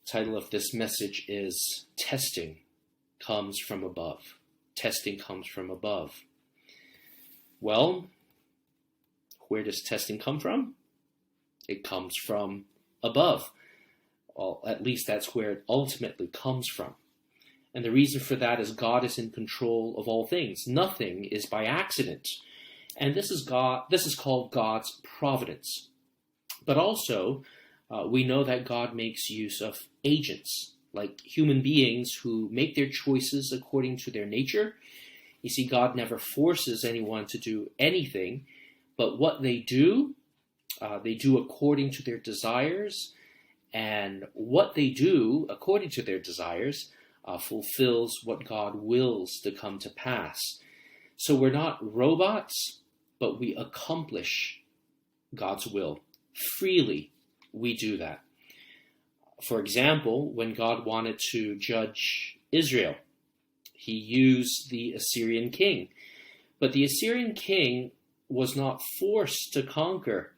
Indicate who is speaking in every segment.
Speaker 1: Title of this message is Testing Comes from Above. Testing comes from above. Well, where does testing come from? It comes from above. Well, at least that's where it ultimately comes from. And the reason for that is God is in control of all things. Nothing is by accident. And this is called God's providence. But also, we know that God makes use of agents, like human beings who make their choices according to their nature. You see, God never forces anyone to do anything, but what they do according to their desires, and what they do according to their desires fulfills what God wills to come to pass. So we're not robots, but we accomplish God's will. Freely we do that. For example, when God wanted to judge Israel, he used the Assyrian king. But the Assyrian king was not forced to conquer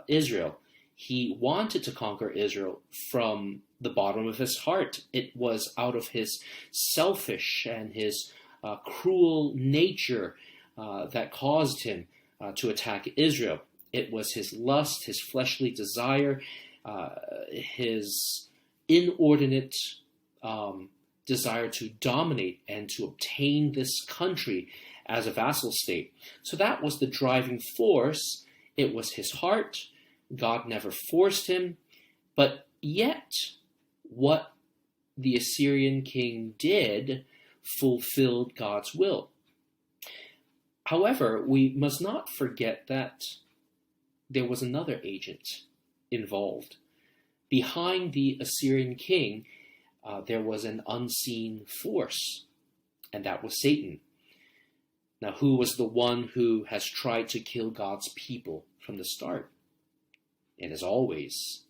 Speaker 1: Israel. He wanted to conquer Israel from the bottom of his heart. It was out of his selfish and his cruel nature that caused him to attack Israel. It was his lust, his fleshly desire, his inordinate desire to dominate and to obtain this country as a vassal state. So that was the driving force. It was his heart. God never forced him. But yet, what the Assyrian king did fulfilled God's will. However, we must not forget that there was another agent involved. Behind the Assyrian king, there was an unseen force, and that was Satan. Now, who was the one who has tried to kill God's people from the start? It has always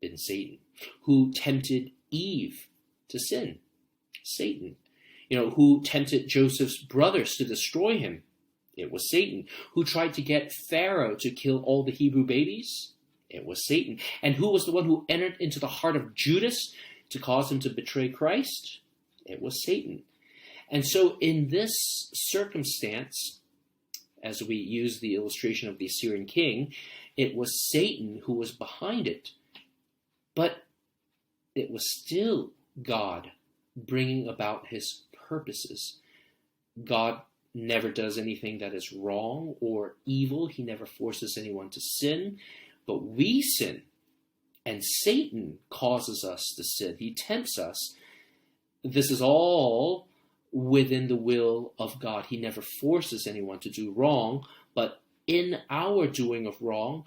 Speaker 1: been Satan. Who tempted Eve to sin? Satan. Who tempted Joseph's brothers to destroy him? It was Satan. Who tried to get Pharaoh to kill all the Hebrew babies? It was Satan. And who was the one who entered into the heart of Judas to cause him to betray Christ? It was Satan. And so in this circumstance, as we use the illustration of the Assyrian king, it was Satan who was behind it. But it was still God bringing about his purposes. God never does anything that is wrong or evil. He never forces anyone to sin. But we sin, and Satan causes us to sin. He tempts us. This is all within the will of God. He never forces anyone to do wrong, but in our doing of wrong,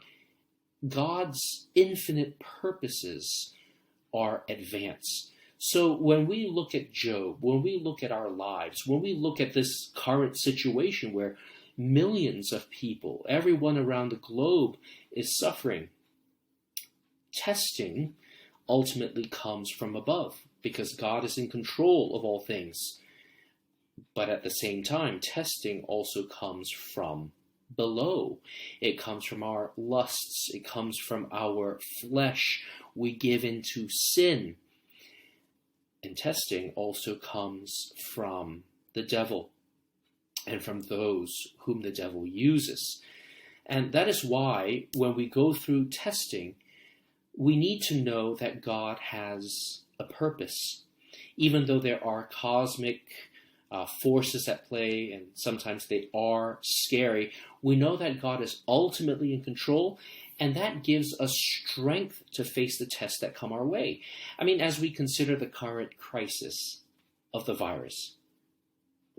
Speaker 1: God's infinite purposes are advanced. So when we look at Job, when we look at our lives, when we look at this current situation where millions of people, everyone around the globe is suffering, testing ultimately comes from above because God is in control of all things. But at the same time, testing also comes from below. It comes from our lusts. It comes from our flesh. We give into sin. And testing also comes from the devil and from those whom the devil uses. And that is why when we go through testing, we need to know that God has a purpose. Even though there are cosmic forces at play, and sometimes they are scary, we know that God is ultimately in control, and that gives us strength to face the tests that come our way. I mean, as we consider the current crisis of the virus,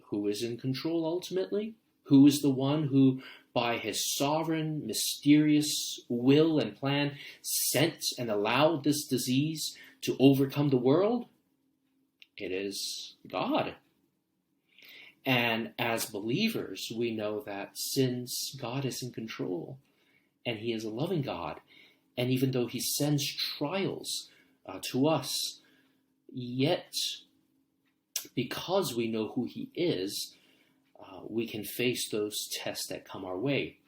Speaker 1: who is in control ultimately? Who is the one who, by his sovereign, mysterious will and plan, sent and allowed this disease to overcome the world? It is God. And as believers, we know that since God is in control, and he is a loving God, and even though he sends trials to us, yet because we know who he is, we can face those tests that come our way.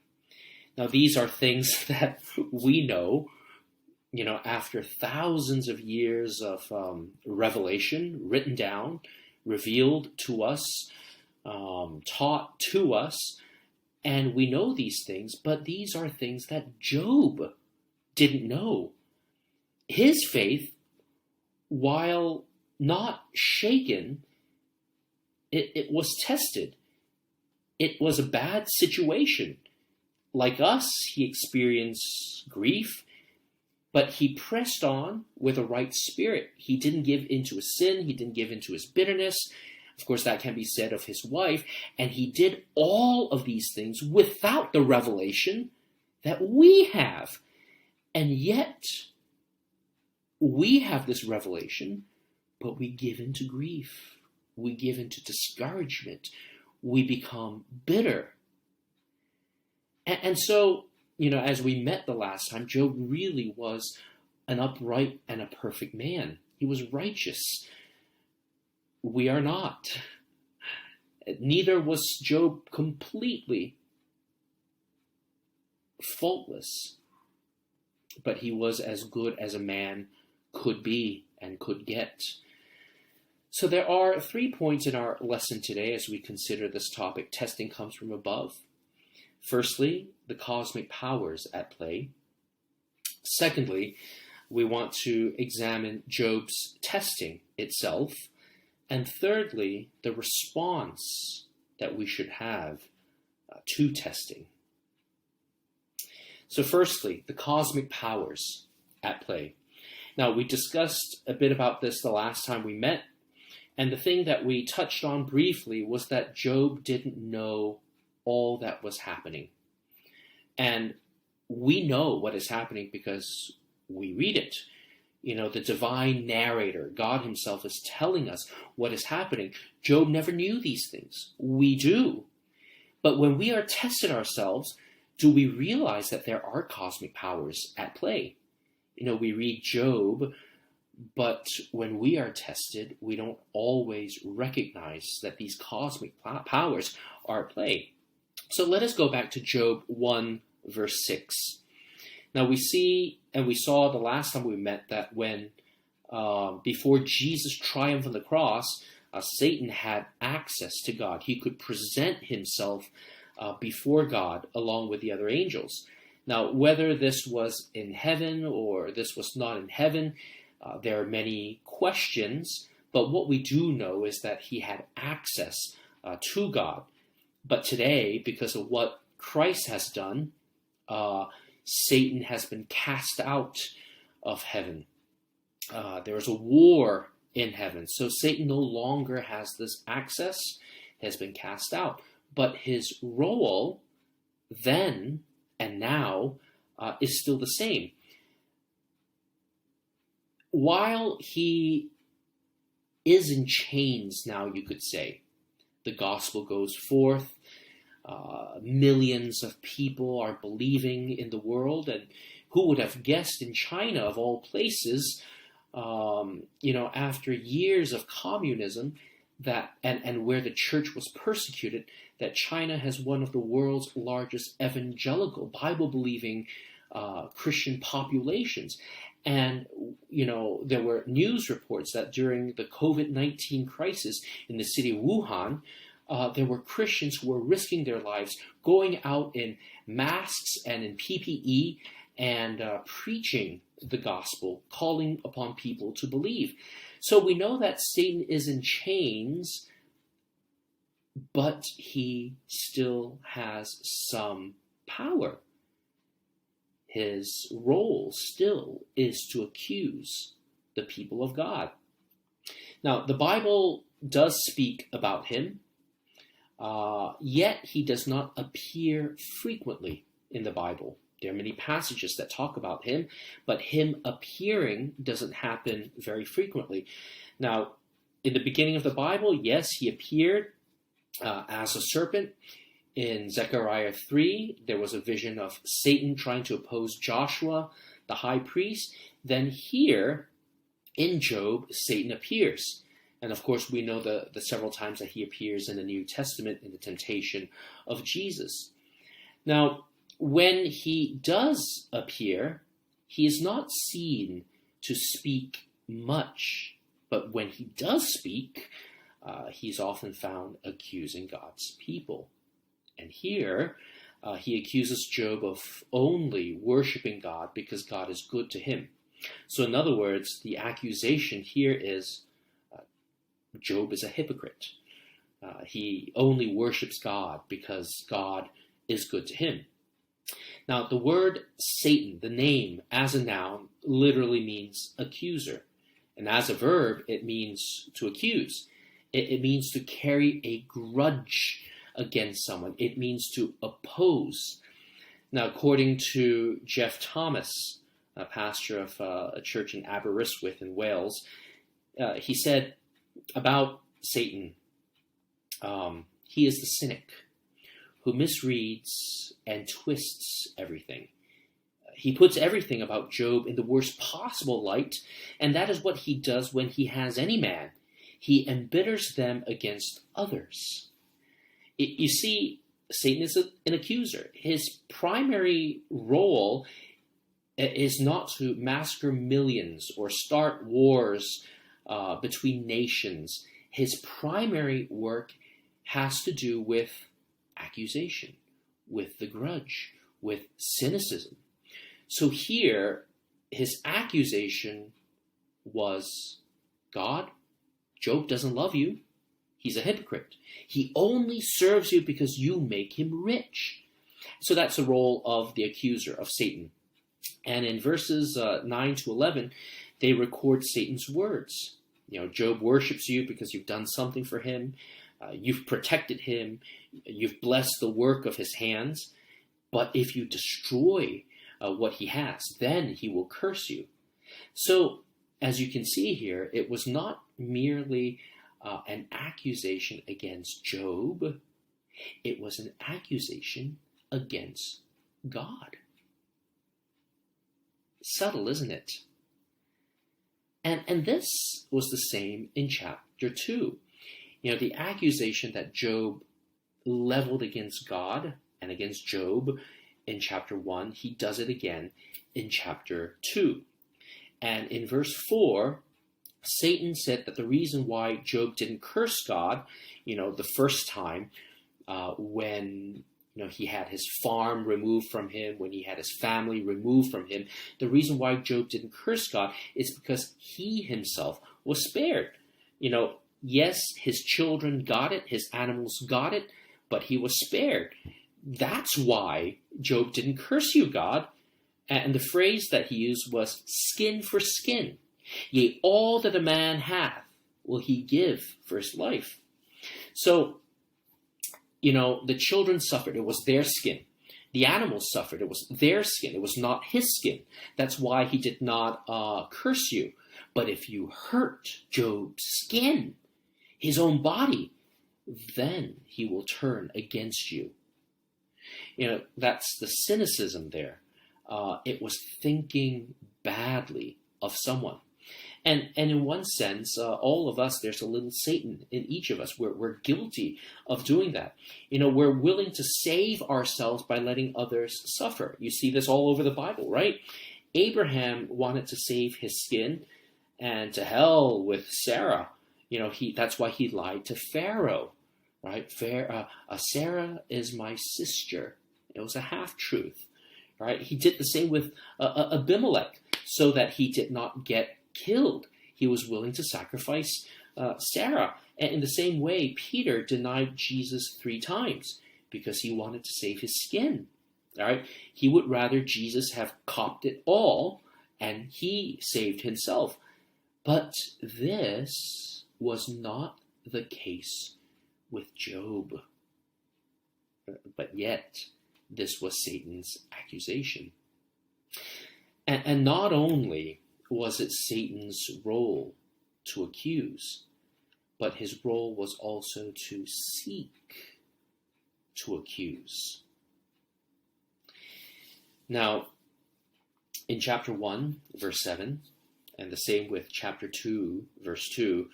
Speaker 1: Now, these are things that we know, After thousands of years of revelation written down, revealed to us, taught to us, and we know these things, but these are things that Job didn't know. His faith, while not shaken, it was tested. It was a bad situation. Like us, he experienced grief, but he pressed on with a right spirit. He didn't give into his sin. He didn't give into his bitterness. Of course, that can be said of his wife. And he did all of these things without the revelation that we have. And yet, we have this revelation, but we give into grief. We give into discouragement. We become bitter. And so, as we met the last time, Job really was an upright and a perfect man. He was righteous. We are not. Neither was Job completely faultless, but he was as good as a man could be and could get. So there are 3 points in our lesson today as we consider this topic. Testing comes from above. Firstly, the cosmic powers at play. Secondly, we want to examine Job's testing itself. And thirdly, the response that we should have to testing. So firstly, the cosmic powers at play. Now, we discussed a bit about this the last time we met. And the thing that we touched on briefly was that Job didn't know all that was happening. And we know what is happening because we read it. The divine narrator, God himself, is telling us what is happening. Job never knew these things. We do. But when we are tested ourselves, do we realize that there are cosmic powers at play? We read Job, but when we are tested, we don't always recognize that these cosmic powers are at play. So let us go back to Job 1, verse 6. Now we see, and we saw the last time we met, that when, before Jesus triumphed on the cross, Satan had access to God. He could present himself before God along with the other angels. Now, whether this was in heaven or this was not in heaven, there are many questions, but what we do know is that he had access to God. But today, because of what Christ has done, Satan has been cast out of heaven. There is a war in heaven. So Satan no longer has this access, has been cast out. But his role then and now is still the same. While he is in chains now, you could say, the gospel goes forth. Millions of people are believing in the world, and who would have guessed in China, of all places, after years of communism, that and where the church was persecuted, that China has one of the world's largest evangelical, Bible-believing Christian populations. And, there were news reports that during the COVID-19 crisis in the city of Wuhan, there were Christians who were risking their lives, going out in masks and in PPE and preaching the gospel, calling upon people to believe. So we know that Satan is in chains, but he still has some power. His role still is to accuse the people of God. Now, the Bible does speak about him, yet he does not appear frequently in the Bible. There are many passages that talk about him, but him appearing doesn't happen very frequently. Now, in the beginning of the Bible, yes, he appeared as a serpent. In Zechariah 3, there was a vision of Satan trying to oppose Joshua, the high priest. Then here, in Job, Satan appears. And of course, we know the several times that he appears in the New Testament in the temptation of Jesus. Now, when he does appear, he is not seen to speak much, but when he does speak, he's often found accusing God's people. And here, he accuses Job of only worshiping God because God is good to him. So in other words, the accusation here is Job is a hypocrite. He only worships God because God is good to him. Now, the word Satan, the name, as a noun, literally means accuser. And as a verb, it means to accuse. It means to carry a grudge against someone. It means to oppose. Now, according to Jeff Thomas, a pastor of a church in Aberystwyth in Wales, he said about Satan, he is the cynic who misreads and twists everything. He puts everything about Job in the worst possible light, and that is what he does when he has any man. He embitters them against others. You see, Satan is an accuser. His primary role is not to massacre millions or start wars between nations. His primary work has to do with accusation, with the grudge, with cynicism. So here, his accusation was, God, Job doesn't love you. He's a hypocrite. He only serves you because you make him rich. So that's the role of the accuser, of Satan. And in verses 9 to 11, they record Satan's words. Job worships you because you've done something for him. You've protected him. You've blessed the work of his hands. But if you destroy what he has, then he will curse you. So, as you can see here, it was not merely an accusation against Job. It was an accusation against God. Subtle, isn't it? And this was the same in chapter 2. The accusation that Job leveled against God and against Job in chapter 1, he does it again in chapter 2. And in verse 4, Satan said that the reason why Job didn't curse God, the first time when he had his farm removed from him, when he had his family removed from him, the reason why Job didn't curse God is because he himself was spared. Yes, his children got it, his animals got it, but he was spared. That's why Job didn't curse you, God. And the phrase that he used was skin for skin. Yea, all that a man hath will he give for his life. So, the children suffered. It was their skin. The animals suffered. It was their skin. It was not his skin. That's why he did not curse you. But if you hurt Job's skin, his own body, then he will turn against you. That's the cynicism there. It was thinking badly of someone. And in one sense, all of us, there's a little Satan in each of us. We're guilty of doing that. We're willing to save ourselves by letting others suffer. You see this all over the Bible, right? Abraham wanted to save his skin, and to hell with Sarah. That's why he lied to Pharaoh, right? Sarah is my sister. It was a half-truth, right? He did the same with Abimelech, so that he did not get killed. He was willing to sacrifice Sarah. And in the same way, Peter denied Jesus 3 times because he wanted to save his skin. All right? He would rather Jesus have copped it all, and he saved himself. But this was not the case with Job. But yet, this was Satan's accusation. And not only was it Satan's role to accuse, but his role was also to seek to accuse. Now, in chapter 1, verse 7, and the same with chapter 2, verse 2,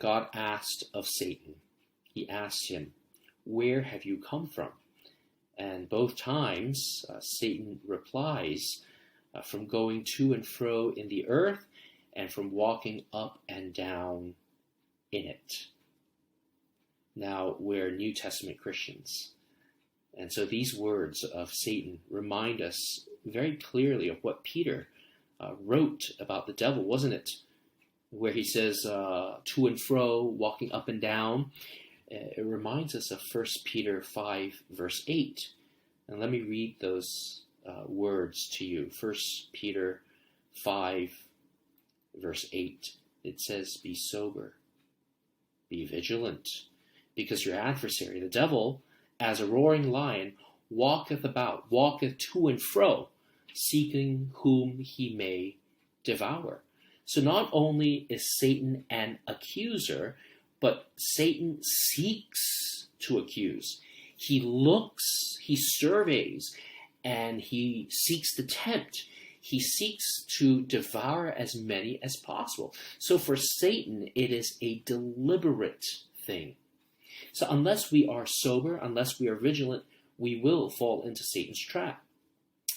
Speaker 1: God asked of Satan. He asked him, "Where have you come from?" And both times, Satan replies from going to and fro in the earth, and from walking up and down in it. Now, we're New Testament Christians, and so these words of Satan remind us very clearly of what Peter wrote about the devil, wasn't it? Where he says to and fro, walking up and down. It reminds us of 1 Peter 5, verse 8. And let me read those words to you. 1 Peter 5, verse 8. It says, "Be sober, be vigilant, because your adversary, the devil, as a roaring lion, walketh about, walketh to and fro, seeking whom he may devour." So not only is Satan an accuser, but Satan seeks to accuse. He looks, he surveys, and he seeks to tempt. He seeks to devour as many as possible. So for Satan, it is a deliberate thing. So unless we are sober, unless we are vigilant, we will fall into Satan's trap.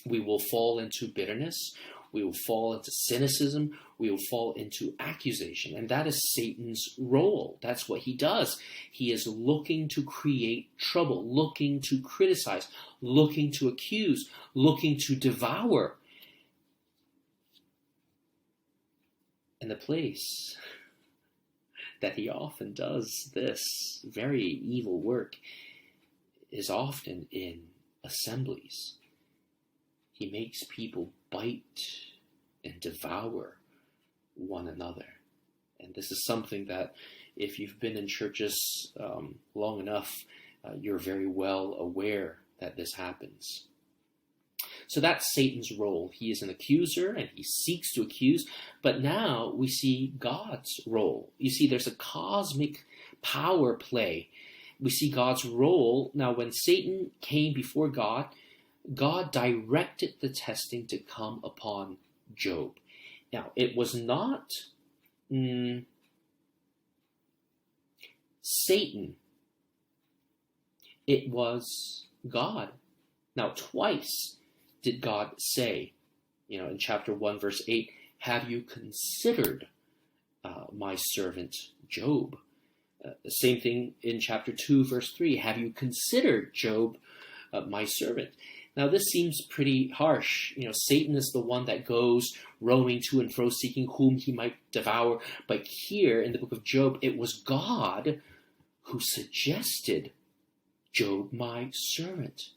Speaker 1: We will fall into bitterness. We will fall into cynicism. We will fall into accusation. And that is Satan's role. That's what he does. He is looking to create trouble, looking to criticize, looking to accuse, looking to devour. And the place that he often does this very evil work is often in assemblies. He makes people bite and devour one another. And this is something that, if you've been in churches long enough, you're very well aware that this happens. So that's Satan's role. He is an accuser and he seeks to accuse. But now we see God's role. You see, there's a cosmic power play. We see God's role. Now, when Satan came before God, God directed the testing to come upon Job. Now, it was not Satan. It was God. Now, twice did God say, in chapter 1, verse 8, "Have you considered my servant Job?" The same thing in chapter 2, verse 3, "Have you considered Job, my servant?" Now, this seems pretty harsh. Satan is the one that goes roaming to and fro, seeking whom he might devour. But here in the book of Job, it was God who suggested, "Job, my servant."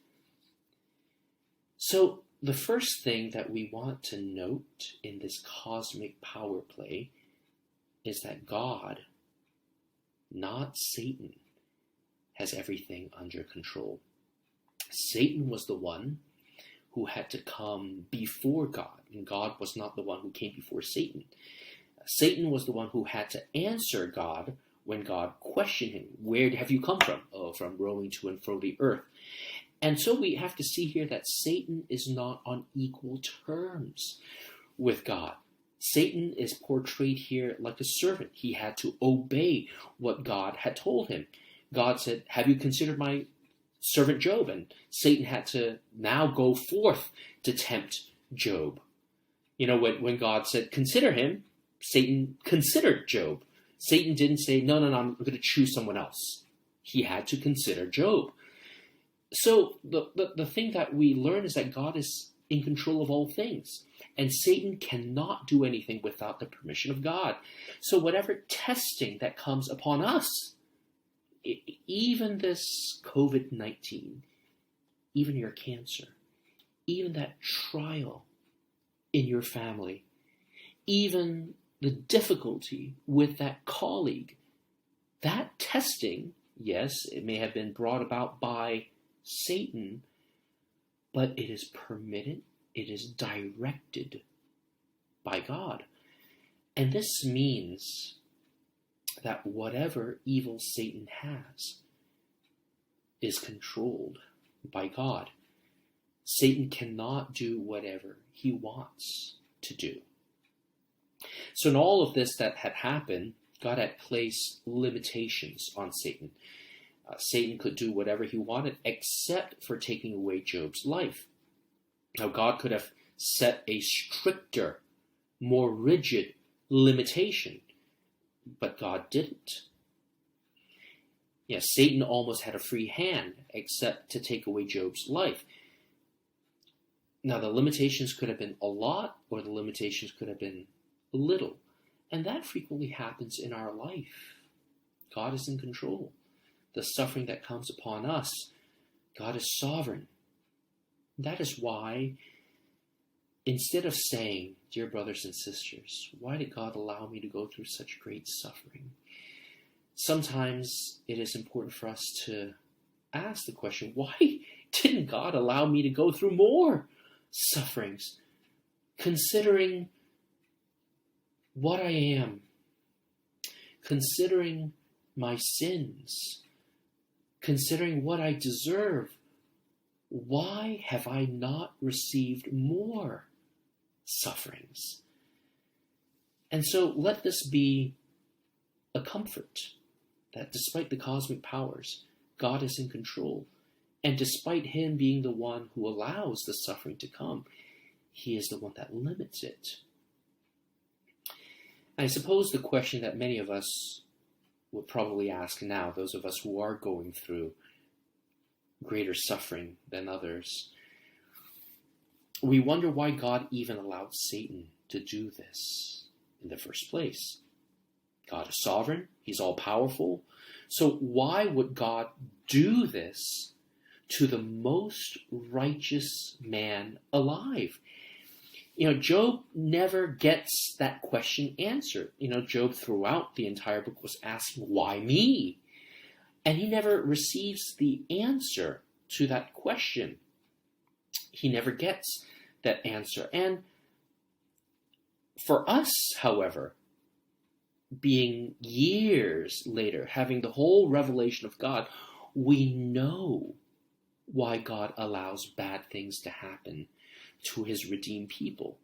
Speaker 1: So the first thing that we want to note in this cosmic power play is that God, not Satan, has everything under control. Satan was the one who had to come before God, and God was not the one who came before Satan. Satan was the one who had to answer God when God questioned him. "Where have you come from?" "Oh, from roaming to and fro the earth." And so we have to see here that Satan is not on equal terms with God. Satan is portrayed here like a servant. He had to obey what God had told him. God said, "Have you considered my servant Job?" And Satan had to now go forth to tempt Job. When God said, "Consider him," Satan considered Job. Satan didn't say, no, I'm going to choose someone else. He had to consider Job. So the thing that we learn is that God is in control of all things. And Satan cannot do anything without the permission of God. So whatever testing that comes upon us, even this COVID-19, even your cancer, even that trial in your family, even the difficulty with that colleague, that testing, yes, it may have been brought about by Satan, but it is permitted, it is directed by God. And this means that whatever evil Satan has is controlled by God. Satan cannot do whatever he wants to do. So in all of this that had happened, God had placed limitations on Satan. Satan could do whatever he wanted except for taking away Job's life. Now, God could have set a stricter, more rigid limitation, but God didn't. Yes, Satan almost had a free hand, except to take away Job's life. Now, the limitations could have been a lot, or the limitations could have been a little. And that frequently happens in our life. God is in control. The suffering that comes upon us, God is sovereign. That is why, instead of saying, dear brothers and sisters, why did God allow me to go through such great suffering? Sometimes it is important for us to ask the question, why didn't God allow me to go through more sufferings? Considering what I am, considering my sins, considering what I deserve, why have I not received more sufferings? And so let this be a comfort that despite the cosmic powers, God is in control. And despite him being the one who allows the suffering to come, he is the one that limits it. I suppose the question that many of us would probably ask now, those of us who are going through greater suffering than others, we wonder why God even allowed Satan to do this in the first place. God is sovereign, he's all-powerful, so why would God do this to the most righteous man alive? Job never gets that question answered. Job throughout the entire book was asking, why me? And he never receives the answer to that question. He never gets that answer. And for us, however, being years later, having the whole revelation of God, we know why God allows bad things to happen to his redeemed people.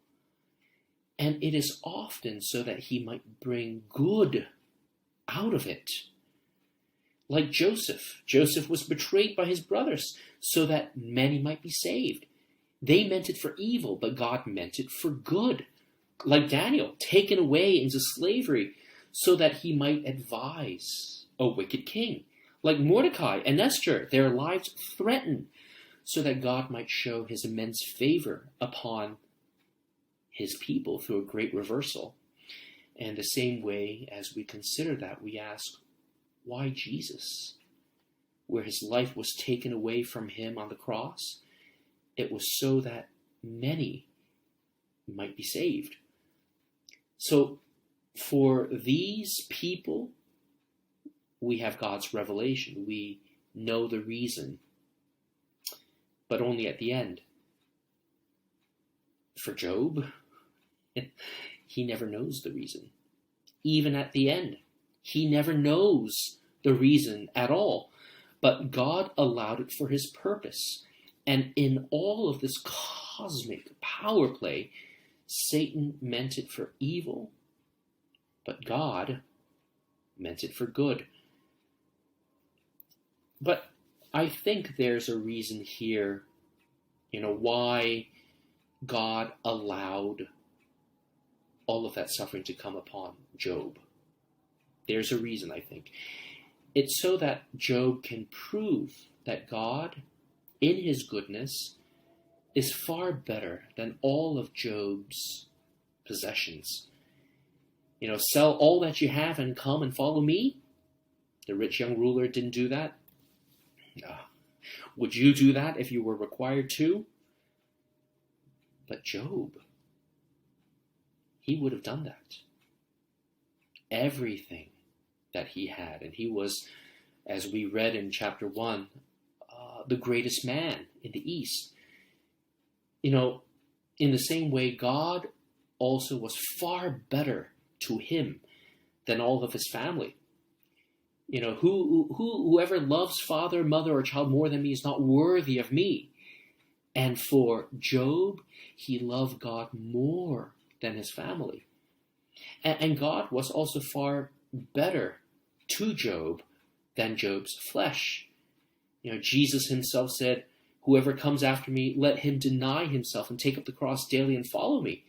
Speaker 1: And it is often so that he might bring good out of it. Like Joseph. Joseph was betrayed by his brothers so that many might be saved. They meant it for evil, but God meant it for good. Like Daniel, taken away into slavery so that he might advise a wicked king. Like Mordecai and Esther, their lives threatened so that God might show his immense favor upon his people through a great reversal. And the same way as we consider that, we ask, why Jesus? Where his life was taken away from him on the cross, it was so that many might be saved. So for these people, we have God's revelation. We know the reason, but only at the end. For Job, he never knows the reason. Even at the end, he never knows the reason at all. But God allowed it for his purpose. And in all of this cosmic power play, Satan meant it for evil, but God meant it for good. But I think there's a reason here, why God allowed all of that suffering to come upon Job. There's a reason, I think. It's so that Job can prove that God, in his goodness, is far better than all of Job's possessions. Sell all that you have and come and follow me. The rich young ruler didn't do that. Would you do that if you were required to? But Job, he would have done that. Everything that he had, and he was, as we read in chapter 1, the greatest man in the East. In the same way, God also was far better to him than all of his family. Whoever loves father, mother, or child more than me is not worthy of me. And for Job, he loved God more than his family. And God was also far better to Job than Job's flesh. Jesus himself said, Whoever comes after me, let him deny himself and take up the cross daily and follow me.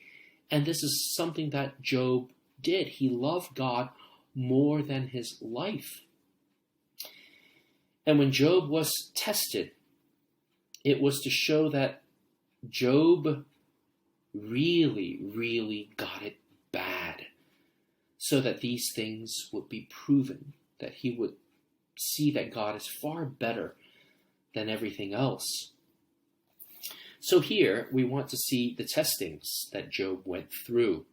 Speaker 1: And this is something that Job did. He loved God more than his life. And when Job was tested, it was to show that Job really, really got it bad, so that these things would be proven, that he would see that God is far better than everything else. So here we want to see the testings that Job went through.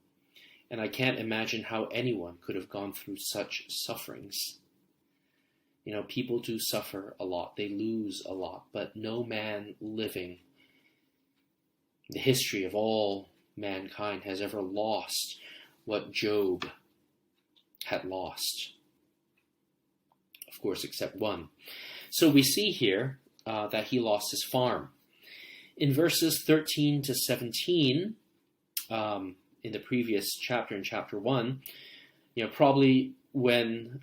Speaker 1: And I can't imagine how anyone could have gone through such sufferings. You know, people do suffer a lot, they lose a lot, but no man living in the history of all mankind has ever lost what Job had lost. Of course, except one. So we see here that he lost his farm. In verses 13 to 17, in the previous chapter, in chapter 1, probably when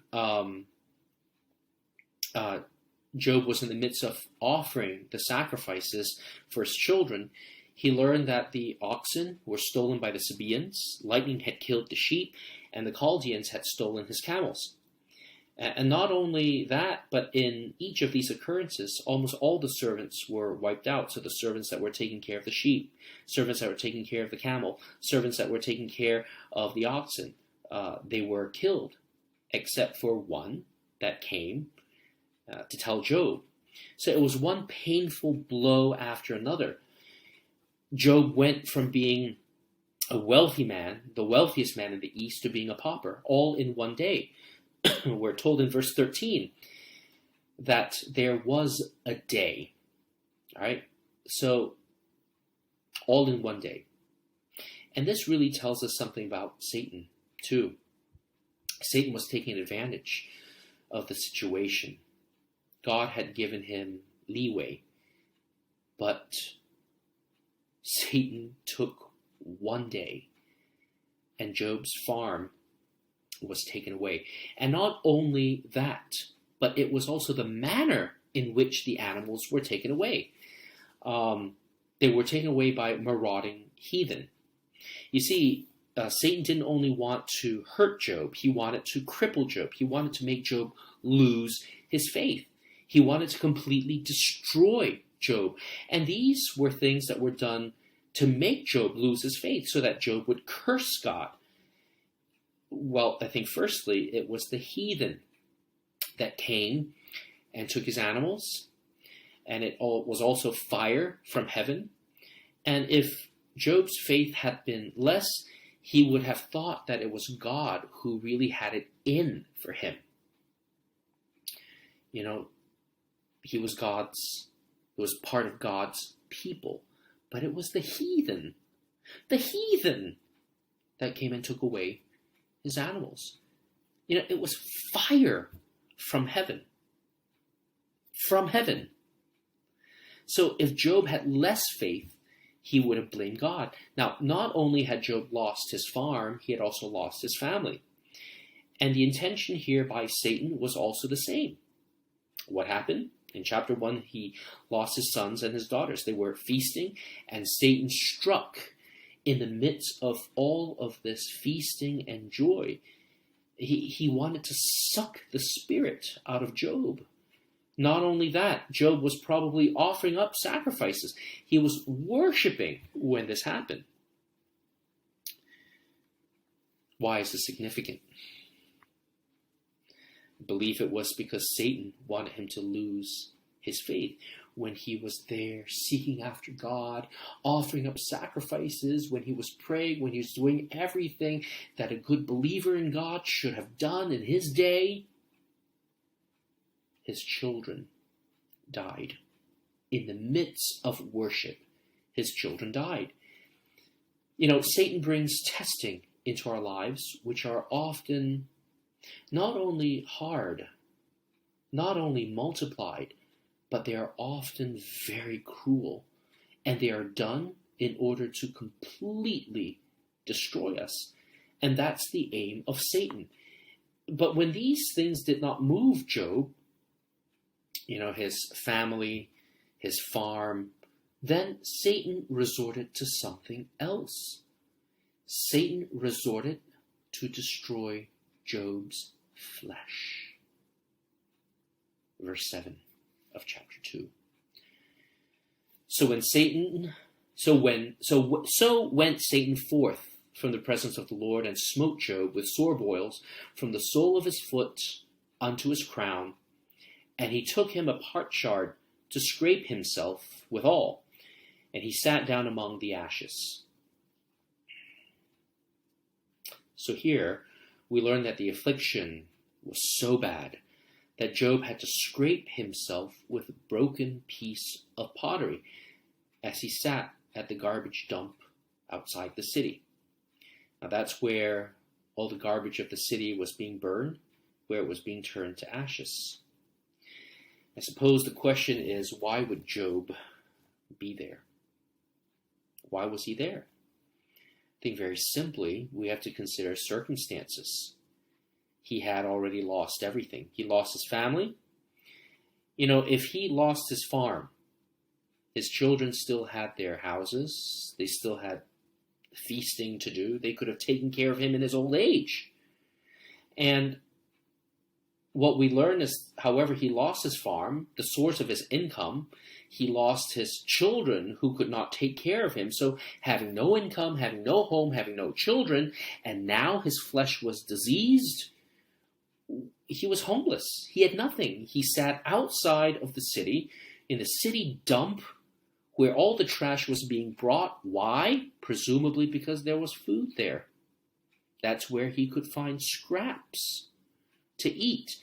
Speaker 1: Job was in the midst of offering the sacrifices for his children, he learned that the oxen were stolen by the Sabaeans, lightning had killed the sheep, and the Chaldeans had stolen his camels. And not only that, but in each of these occurrences, almost all the servants were wiped out. So the servants that were taking care of the sheep, servants that were taking care of the camel, servants that were taking care of the oxen, they were killed, except for one that came to tell Job. So it was one painful blow after another. Job went from being a wealthy man, the wealthiest man in the East, to being a pauper, all in one day. We're told in verse 13 that there was a day. All right? So, all in one day. And this really tells us something about Satan, too. Satan was taking advantage of the situation. God had given him leeway, but Satan took one day, and Job's farm was taken away. And not only that, but it was also the manner in which the animals were taken away. They were taken away by marauding heathen. You see, Satan didn't only want to hurt Job, he wanted to cripple Job. He wanted to make Job lose his faith. He wanted to completely destroy Job. And these were things that were done to make Job lose his faith, so that Job would curse God. Well, I think firstly, it was the heathen that came and took his animals, and it was also fire from heaven. And if Job's faith had been less, he would have thought that it was God who really had it in for him. He was part of God's people, but it was the heathen that came and took away his animals. It was fire from heaven. From heaven. So if Job had less faith, he would have blamed God. Now, not only had Job lost his farm, he had also lost his family. And the intention here by Satan was also the same. What happened? In chapter 1, he lost his sons and his daughters. They were feasting, and Satan struck in the midst of all of this feasting and joy. He wanted to suck the spirit out of Job. Not only that, Job was probably offering up sacrifices. He was worshiping when this happened. Why is this significant? I believe it was because Satan wanted him to lose his faith. When he was there seeking after God, offering up sacrifices, when he was praying, when he was doing everything that a good believer in God should have done in his day, his children died. In the midst of worship, his children died. Satan brings testing into our lives, which are often not only hard, not only multiplied, but they are often very cruel, and they are done in order to completely destroy us. And that's the aim of Satan. But when these things did not move Job, his family, his farm, then Satan resorted to something else. Satan resorted to destroy Job's flesh. Verse 7 of chapter 2. So went Satan forth from the presence of the Lord, and smote Job with sore boils from the sole of his foot unto his crown. And he took him a potsherd to scrape himself withal, and he sat down among the ashes. So here we learn that the affliction was so bad that Job had to scrape himself with a broken piece of pottery as he sat at the garbage dump outside the city. Now that's where all the garbage of the city was being burned, where it was being turned to ashes. I suppose the question is, why would Job be there? Why was he there? I think very simply, we have to consider circumstances. He had already lost everything. He lost his family. If he lost his farm, his children still had their houses. They still had feasting to do. They could have taken care of him in his old age. And what we learn is, however, he lost his farm, the source of his income. He lost his children who could not take care of him. So having no income, having no home, having no children, and now his flesh was diseased, he was homeless. He had nothing. He sat outside of the city in a city dump where all the trash was being brought. Why? Presumably because there was food there. That's where he could find scraps to eat.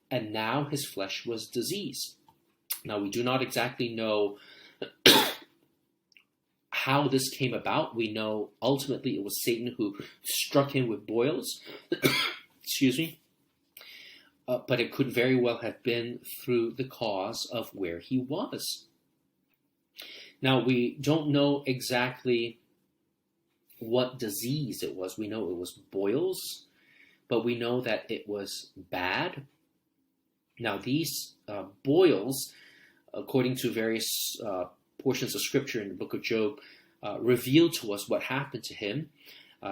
Speaker 1: And now his flesh was diseased. Now, we do not exactly know how this came about. We know ultimately it was Satan who struck him with boils. Excuse me. But it could very well have been through the cause of where he was. Now, we don't know exactly what disease it was. We know it was boils, but we know that it was bad. Now, these boils, according to various portions of Scripture in the book of Job, reveal to us what happened to him.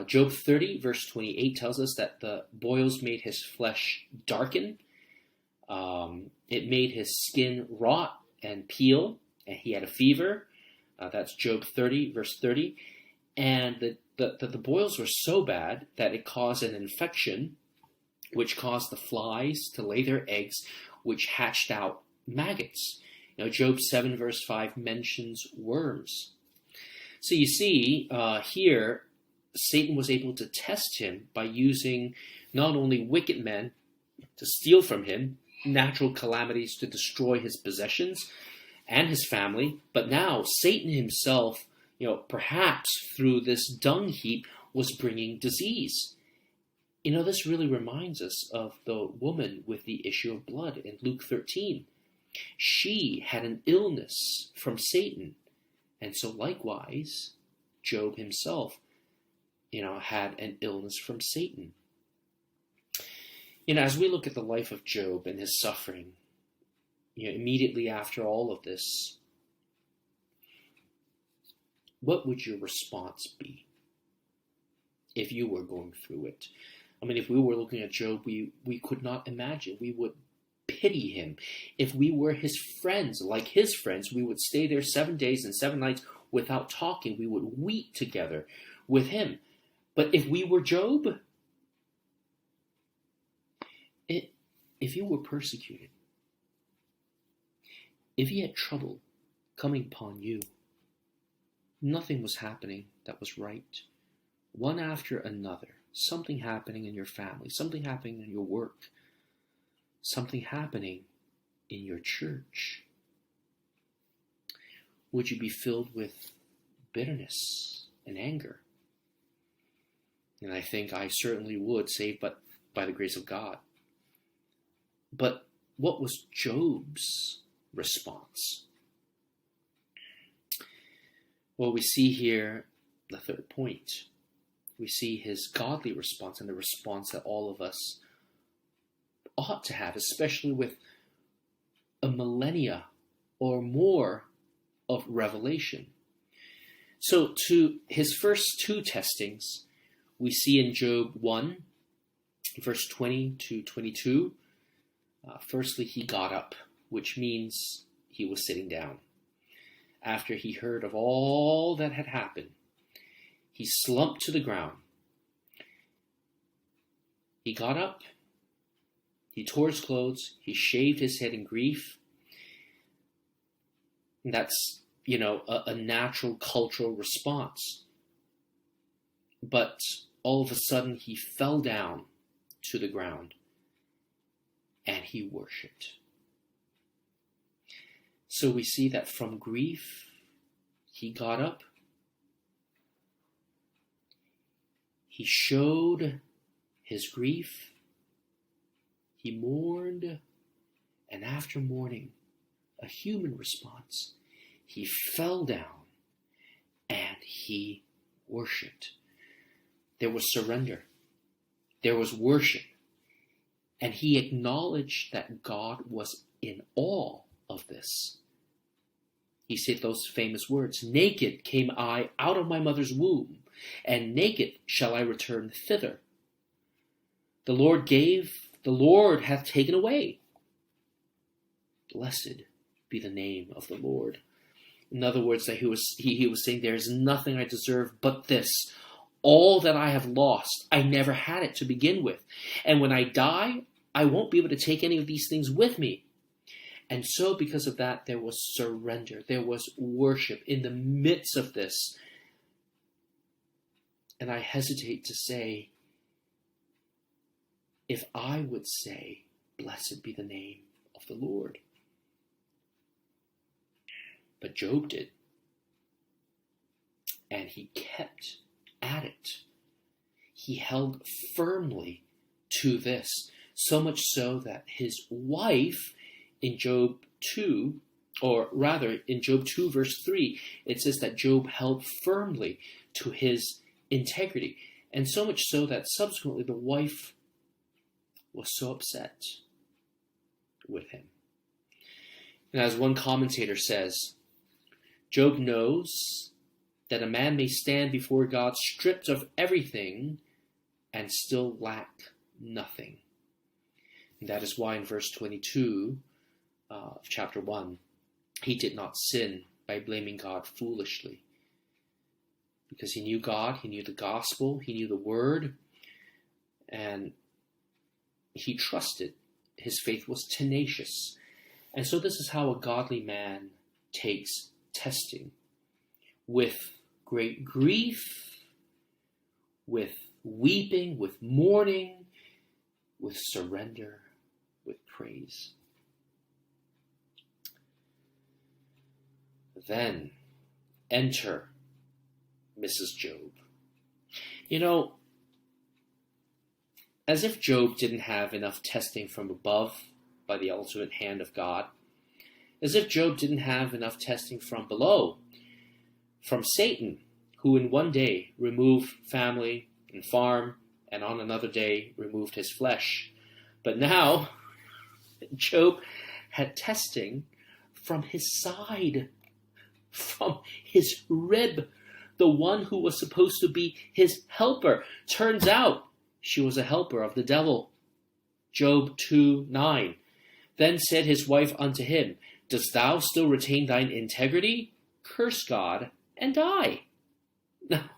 Speaker 1: Job 30, verse 28 tells us that the boils made his flesh darken. It made his skin rot and peel, and he had a fever. That's Job 30, verse 30. And the boils were so bad that it caused an infection, which caused the flies to lay their eggs, which hatched out maggots. Job 7, verse 5 mentions worms. So you see, here, Satan was able to test him by using not only wicked men to steal from him, natural calamities to destroy his possessions and his family, but now Satan himself, perhaps through this dung heap, was bringing disease. This really reminds us of the woman with the issue of blood in Luke 13. She had an illness from Satan, and so likewise, Job himself, had an illness from Satan. As we look at the life of Job and his suffering, immediately after all of this, what would your response be if you were going through it? If we were looking at Job, we could not imagine. We would pity him. If we were his friends, like his friends, we would stay there 7 days and 7 nights without talking. We would weep together with him. But if we were Job, if you were persecuted, if he had trouble coming upon you, nothing was happening that was right. One after another, something happening in your family, something happening in your work, something happening in your church. Would you be filled with bitterness and anger? And I think I certainly would, saved but by the grace of God. But what was Job's response? Well, we see here the third point. We see his godly response and the response that all of us ought to have, especially with a millennia or more of revelation. So to his first two testings, we see in Job 1, verse 20 to 22, firstly, he got up, which means he was sitting down. After he heard of all that had happened, he slumped to the ground. He got up, he tore his clothes, he shaved his head in grief. And that's, a natural cultural response. But all of a sudden, he fell down to the ground and he worshipped. So we see that from grief, he got up. He showed his grief. He mourned. And after mourning, a human response, he fell down and he worshipped. There was surrender. There was worship. And he acknowledged that God was in awe of this. He said those famous words, "Naked came I out of my mother's womb, and naked shall I return thither. The Lord gave, the Lord hath taken away. Blessed be the name of the Lord." In other words, that he was saying, there is nothing I deserve but this. All that I have lost, I never had it to begin with. And when I die, I won't be able to take any of these things with me. And so because of that, there was surrender. There was worship in the midst of this. And I hesitate to say, if I would say, blessed be the name of the Lord. But Job did. And he kept at it. He held firmly to this, so much so that his wife, in Job 2, or rather in Job 2 verse 3, it says that Job held firmly to his integrity. And so much so that subsequently the wife was so upset with him. And as one commentator says, Job knows that a man may stand before God stripped of everything and still lack nothing. And that is why in verse 22 of chapter 1, he did not sin by blaming God foolishly. Because he knew God, he knew the gospel, he knew the word, and he trusted. His faith was tenacious. And so this is how a godly man takes testing. With great grief, with weeping, with mourning, with surrender, with praise. Then enter Mrs. Job. As if Job didn't have enough testing from above by the ultimate hand of God, as if Job didn't have enough testing from below, from Satan, who in one day removed family and farm, and on another day removed his flesh. But now, Job had testing from his side, from his rib, the one who was supposed to be his helper. Turns out, she was a helper of the devil. Job 2:9. Then said his wife unto him, Dost thou still retain thine integrity? Curse God and die. Now,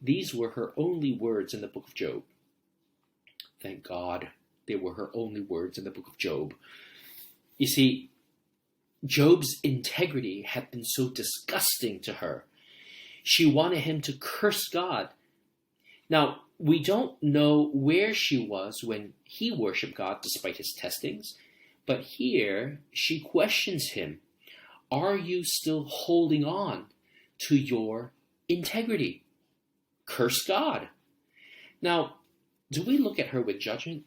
Speaker 1: these were her only words in the book of Job. Thank God they were her only words in the book of Job. You see, Job's integrity had been so disgusting to her. She wanted him to curse God. Now, we don't know where she was when he worshipped God despite his testings, but here she questions him. Are you still holding on to your integrity? Curse God. Now, do we look at her with judgment?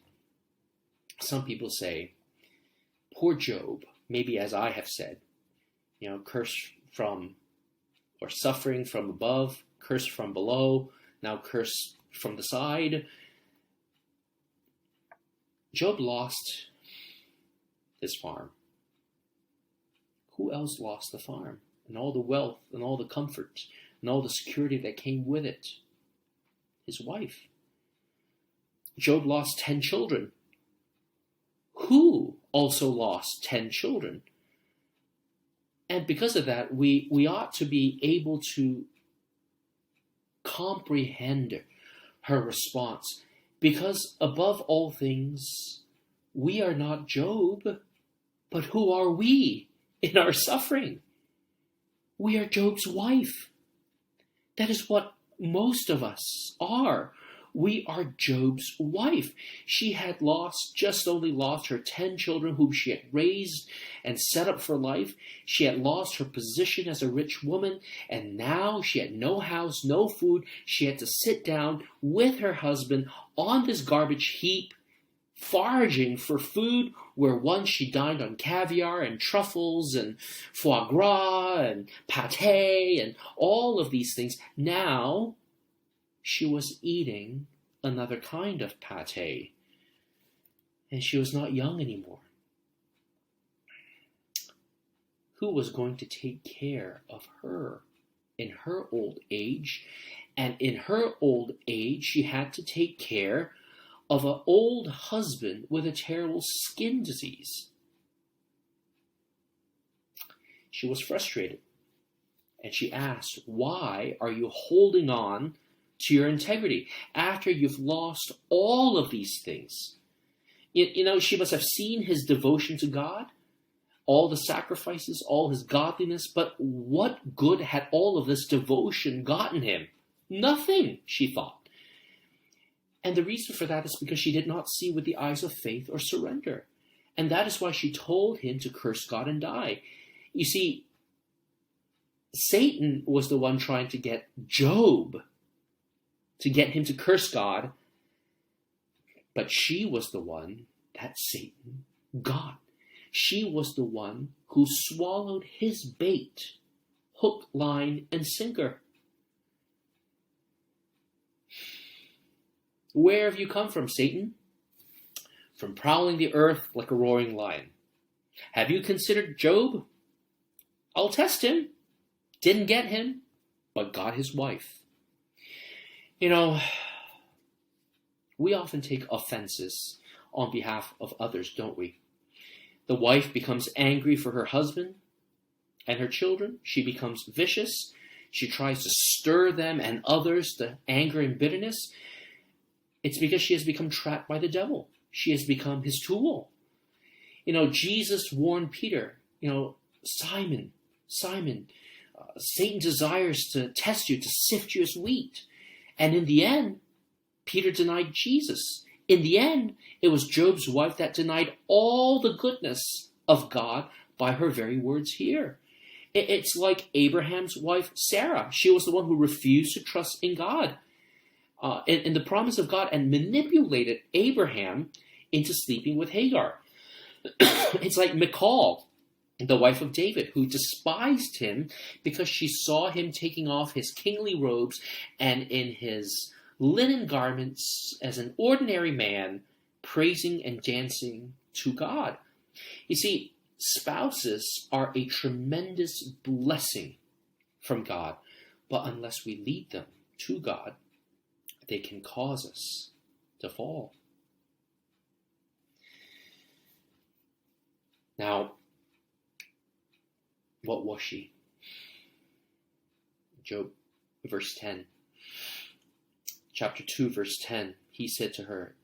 Speaker 1: Some people say, poor Job, maybe as I have said, curse from or suffering from above, curse from below, now curse from the side. Job lost his farm. Who else lost the farm and all the wealth and all the comfort and all the security that came with it? His wife. Job lost 10 children. Who also lost 10 children? And because of that, we ought to be able to comprehend her response. Because above all things, we are not Job, but who are we in our suffering? We are Job's wife. That is what most of us are. We are Job's wife. She had just only lost her 10 children whom she had raised and set up for life. She had lost her position as a rich woman, and now she had no house, no food. She had to sit down with her husband on this garbage heap, foraging for food where once she dined on caviar and truffles and foie gras and pâté and all of these things. Now she was eating another kind of pâté, and she was not young anymore. Who was going to take care of her in her old age? And in her old age, she had to take care of an old husband with a terrible skin disease. She was frustrated, and she asked, why are you holding on to your integrity after you've lost all of these things? You know, she must have seen his devotion to God, all the sacrifices, all his godliness, but what good had all of this devotion gotten him? Nothing, she thought. And the reason for that is because she did not see with the eyes of faith or surrender. And that is why she told him to curse God and die. You see, Satan was the one trying to get Job, to get him to curse God. But she was the one that Satan got. She was the one who swallowed his bait, hook, line, and sinker. Where have you come from, Satan? From prowling the earth like a roaring lion. Have you considered Job? I'll test him. Didn't get him, but got his wife. You know, we often take offenses on behalf of others, don't we? The wife becomes angry for her husband and her children. She becomes vicious. She tries to stir them and others to anger and bitterness. It's because she has become trapped by the devil. She has become his tool. You know, Jesus warned Peter, Simon, Satan desires to test you, to sift you as wheat. And in the end, Peter denied Jesus. In the end, it was Job's wife that denied all the goodness of God by her very words here. It's like Abraham's wife, Sarah. She was the one who refused to trust in God, in the promise of God, and manipulated Abraham into sleeping with Hagar. It's like Michal, the wife of David, who despised him because she saw him taking off his kingly robes and in his linen garments as an ordinary man, praising and dancing to God. You see, spouses are a tremendous blessing from God, but unless we lead them to God, they can cause us to fall. Now, what was she? Job, verse 10. Chapter 2, verse 10. He said to her,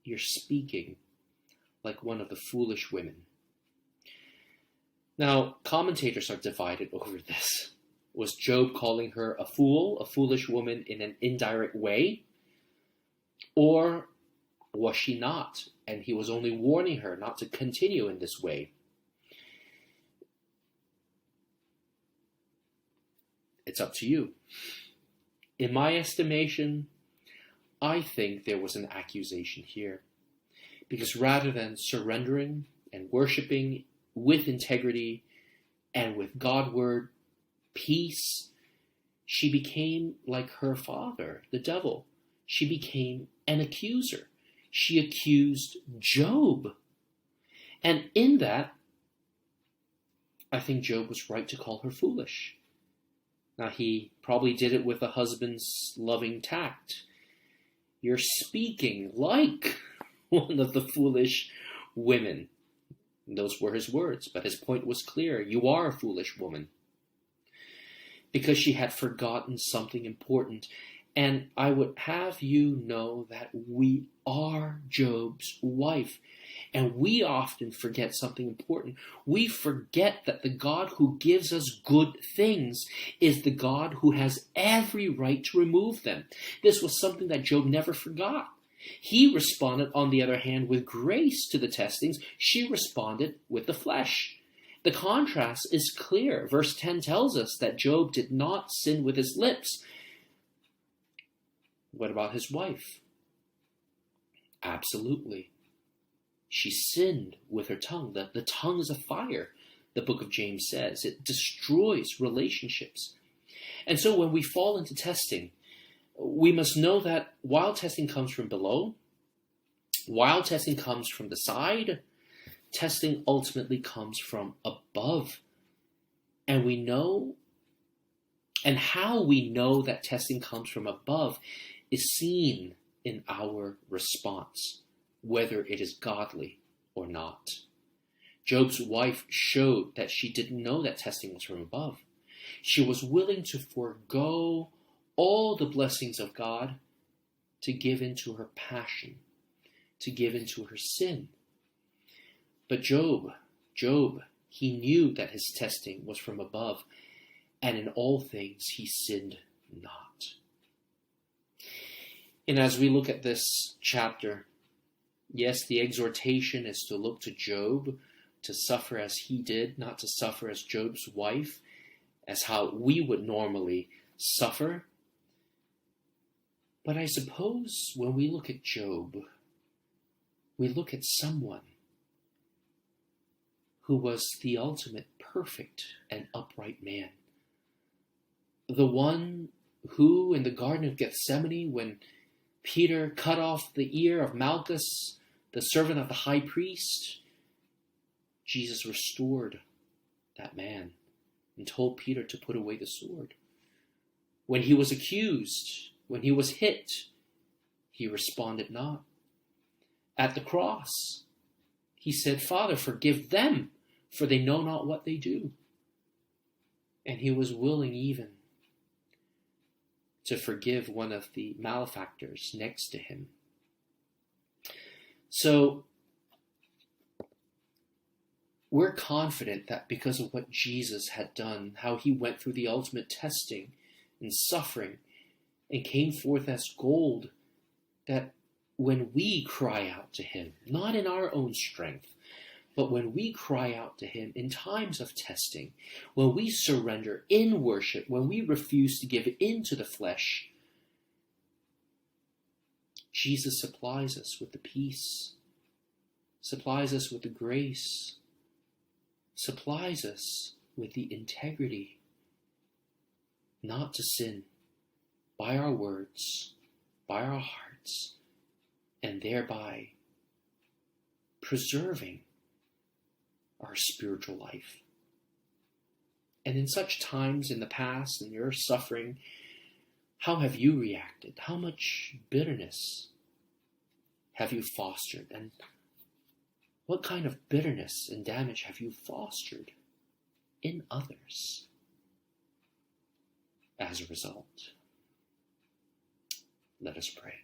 Speaker 1: "You're speaking like one of the foolish women." Now, commentators are divided over this. Was Job calling her a fool, a foolish woman in an indirect way? Or was she not? And he was only warning her not to continue in this way. It's up to you. In my estimation, I think there was an accusation here. Because rather than surrendering and worshiping with integrity and with Godward peace, she became like her father, the devil. She became an accuser. She accused Job. And in that, I think Job was right to call her foolish. Now, he probably did it with a husband's loving tact. You're speaking like one of the foolish women. Those were his words, but his point was clear. You are a foolish woman. Because she had forgotten something important. And I would have you know that we are Job's wife. And we often forget something important. We forget that the God who gives us good things is the God who has every right to remove them. This was something that Job never forgot. He responded, on the other hand, with grace to the testings. She responded with the flesh. The contrast is clear. Verse 10 tells us that Job did not sin with his lips. What about his wife? Absolutely. She sinned with her tongue. The tongue is a fire, the book of James says. It destroys relationships. And so when we fall into testing, we must know that while testing comes from below, while testing comes from the side, testing ultimately comes from above. And we know, and how we know that testing comes from above is seen in our response, whether it is godly or not. Job's wife showed that she didn't know that testing was from above. She was willing to forego all the blessings of God to give into her passion, to give into her sin. But Job, he knew that his testing was from above, and in all things he sinned not. And as we look at this chapter, yes, the exhortation is to look to Job, to suffer as he did, not to suffer as Job's wife, as how we would normally suffer. But I suppose when we look at Job, we look at someone who was the ultimate perfect and upright man. The one who, in the Garden of Gethsemane, when Peter cut off the ear of Malchus, the servant of the high priest, Jesus restored that man and told Peter to put away the sword. When he was accused, when he was hit, he responded not. At the cross, he said, Father, forgive them, for they know not what they do. And he was willing even to forgive one of the malefactors next to him. So we're confident that because of what Jesus had done, how he went through the ultimate testing and suffering and came forth as gold, that when we cry out to him, not in our own strength, but when we cry out to him in times of testing, when we surrender in worship, when we refuse to give in to the flesh, Jesus supplies us with the peace, supplies us with the grace, supplies us with the integrity not to sin by our words, by our hearts, and thereby preserving our spiritual life. And in such times in the past, in your suffering, how have you reacted? How much bitterness have you fostered? And what kind of bitterness and damage have you fostered in others as a result? Let us pray.